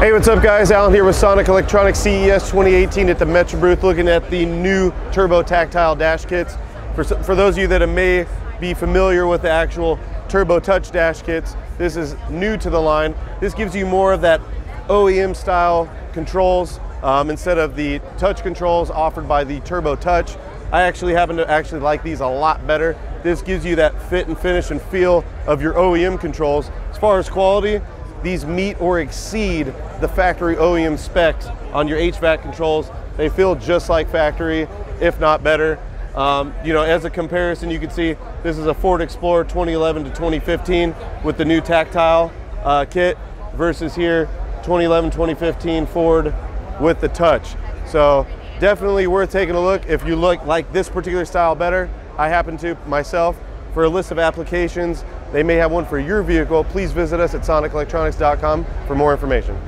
Hey, what's up guys? Alan here with Sonic Electronics CES 2018 at the Metra booth, looking at the new turbo tactile dash kits. For those of you that may be familiar with the actual turbo touch dash kits, this is new to the line. This gives you more of that OEM style controls instead of the touch controls offered by the turbo touch. I actually happen to like these a lot better. This gives you that fit and finish and feel of your OEM controls. As far as quality, these meet or exceed the factory OEM specs on your HVAC controls. They feel just like factory, if not better. You know, as a comparison, you can see this is a Ford Explorer 2011 to 2015 with the new tactile kit versus here 2011, 2015 Ford with the touch. So definitely worth taking a look. If you like this particular style better, I happen to myself. For a list of applications, they may have one for your vehicle. Please visit us at sonicelectronics.com for more information.